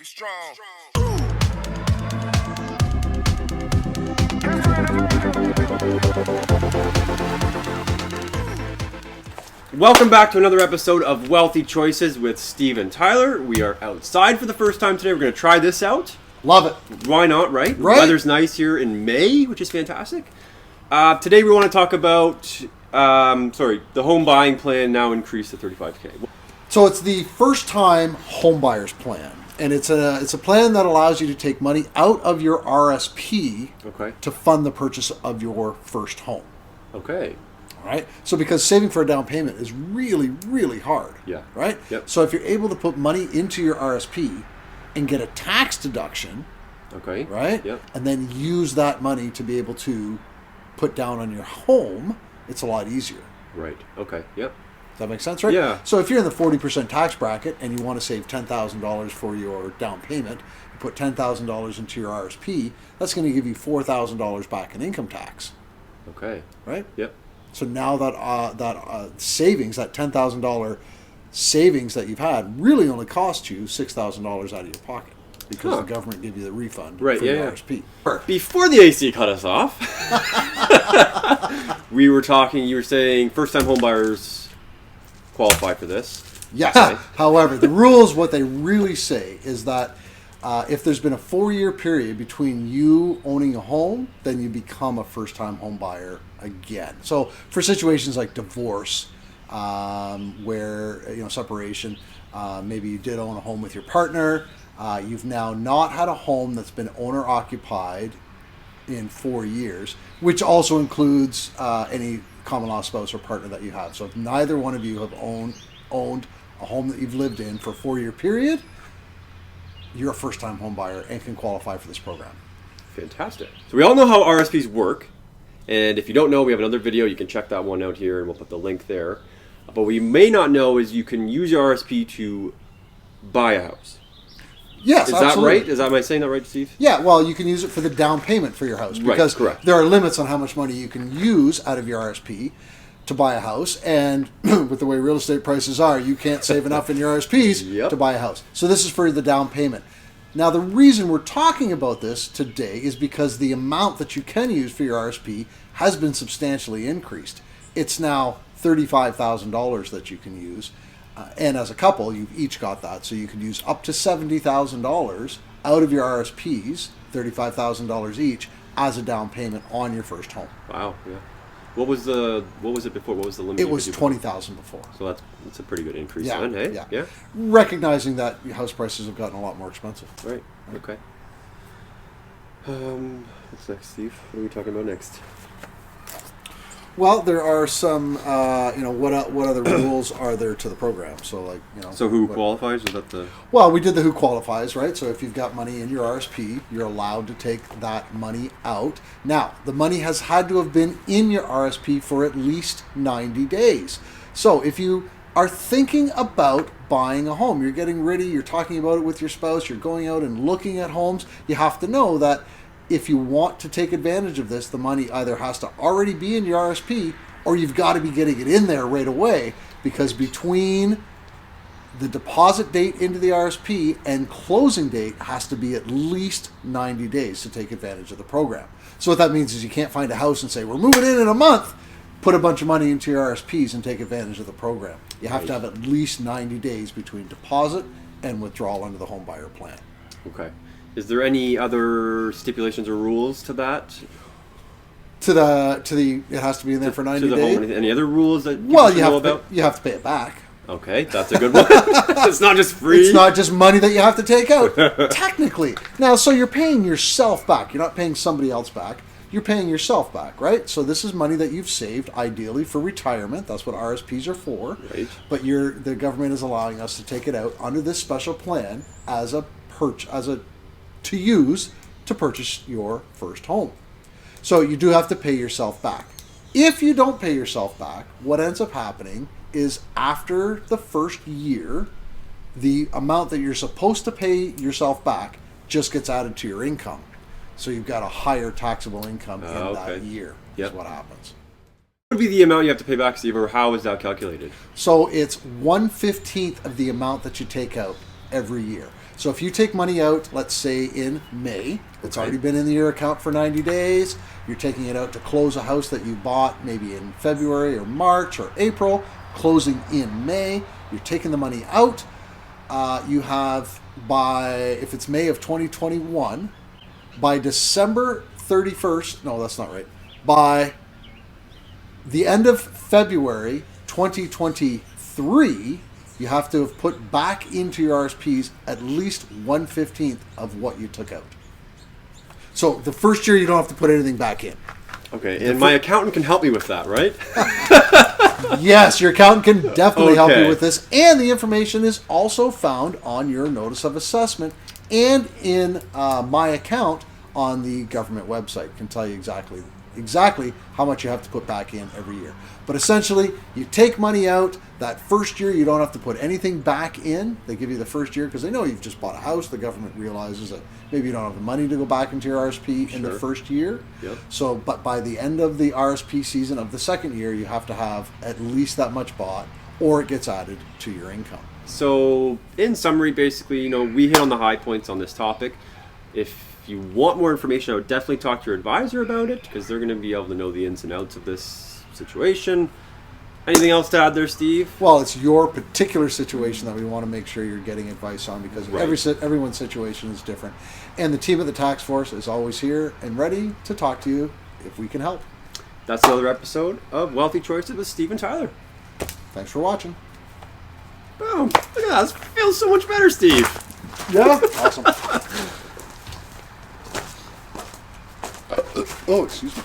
Be strong. Welcome back to another episode of Wealthy Choices with Steve and Tyler. We are outside for the first time today. We're going to try this out. Love it. Why not, right? Right. The weather's nice here in May, which is fantastic. Today we want to talk about, the home buying plan now increased to $35,000. So it's the first time home buyers plan. And it's a plan that allows you to take money out of your RSP to fund the purchase of your first home. Okay. All right. So because saving for a down payment is really, really hard. Yeah. Right? Yep. So if you're able to put money into your RSP and get a tax deduction, Okay. right? Yep. And then use that money to be able to put down on your home, it's a lot easier. Right. Okay. Yep. Does that make sense, right? Yeah. So if you're in the 40% tax bracket and you want to save $10,000 for your down payment, you put $10,000 into your RSP, that's going to give you $4,000 back in income tax, Okay. right? Yep. So now that savings, that $10,000 savings that you've had, really only cost you $6,000 out of your pocket because the government gave you the refund for your RSP. Before the AC cut us off, you were saying first-time home buyers qualify for this. Yes. Okay. However, the rules, what they really say is that if there's been a 4-year period between you owning a home, then you become a first-time home buyer again. So for situations like divorce, where separation, maybe you did own a home with your partner, you've now not had a home that's been owner-occupied in 4 years, which also includes any common law spouse or partner that you have. So if neither one of you have owned a home that you've lived in for a 4-year period, you're a first-time home buyer and can qualify for this program. Fantastic. So we all know how RSPs work, and if you don't know, we have another video. You can check that one out here, and we'll put the link there. But what you may not know is you can use your RSP to buy a house. Yes, is absolutely. that right? Am I saying that right, Steve? Yeah, well, you can use it for the down payment for your house because there are limits on how much money you can use out of your RSP to buy a house, and with the way real estate prices are, you can't save enough in your RSPs to buy a house. So this is for the down payment. Now, the reason we're talking about this today is because the amount that you can use for your RSP has been substantially increased. It's now $35,000 that you can use. And as a couple, you've each got that. So you can use up to $70,000 out of your RSPs, $35,000 each, as a down payment on your first home. Wow, yeah. What was it before? What was the limit? It was $20,000 before. So that's a pretty good increase Yeah, then, hey? yeah. Recognizing that house prices have gotten a lot more expensive. Right. Okay. What's next, Steve? What are we talking about next? Well, there are some, what other rules are there to the program? So, So who qualifies? Is that the... Well, we did the who qualifies, right? So if you've got money in your RSP, you're allowed to take that money out. Now, the money has had to have been in your RSP for at least 90 days. So if you are thinking about buying a home, you're getting ready, you're talking about it with your spouse, you're going out and looking at homes, you have to know that if you want to take advantage of this, the money either has to already be in your RSP or you've got to be getting it in there right away, because between the deposit date into the RSP and closing date has to be at least 90 days to take advantage of the program. So what that means is you can't find a house and say, we're moving in a month, put a bunch of money into your RSPs and take advantage of the program. You have to have at least 90 days between deposit and withdrawal under the home buyer plan. Okay. Is there any other stipulations or rules to that? It has to be in there for 90 days. Home, any other rules that you know about? You have to pay it back. Okay, that's a good one. It's not just free. It's not just money that you have to take out. Technically. Now, so you're paying yourself back. You're not paying somebody else back. You're paying yourself back, right? So this is money that you've saved, ideally for retirement. That's what RSPs are for. Right. But the government is allowing us to take it out under this special plan to use to purchase your first home. So you do have to pay yourself back. If you don't pay yourself back, what ends up happening is after the first year, the amount that you're supposed to pay yourself back just gets added to your income. So you've got a higher taxable income in that year is what happens. What would be the amount you have to pay back, Steve, or how is that calculated? So it's 1/15 of the amount that you take out every year. So if you take money out, let's say in May, it's Okay. already been in your account for 90 days. You're taking it out to close a house that you bought maybe in February or March or April, closing in May. You're taking the money out. You have if it's May of 2021, by December 31st, no, that's not right. By the end of February 2023, you have to have put back into your RSPs at least 1/15 of what you took out. So the first year you don't have to put anything back in. Okay, and my accountant can help me with that, right? Yes, your accountant can definitely help you Okay. with this. And the information is also found on your notice of assessment and in My Account on the government website. Can tell you exactly how much you have to put back in every year. But essentially, you take money out. That first year, you don't have to put anything back in. They give you the first year because they know you've just bought a house. The government realizes that maybe you don't have the money to go back into your RSP in the Sure. first year. Yep. So, but by the end of the RSP season of the second year, you have to have at least that much bought, or it gets added to your income. So, in summary, basically, we hit on the high points on this topic. If you want more information, I would definitely talk to your advisor about it because they're going to be able to know the ins and outs of this situation. Anything else to add there, Steve? Well, it's your particular situation that we want to make sure you're getting advice on because Right. everyone's situation is different. And the team at the Tax Force is always here and ready to talk to you if we can help. That's another episode of Wealthy Choices with Steve and Tyler. Thanks for watching. Boom. Look at that. This feels so much better, Steve. Yeah? Awesome. Oh, excuse me.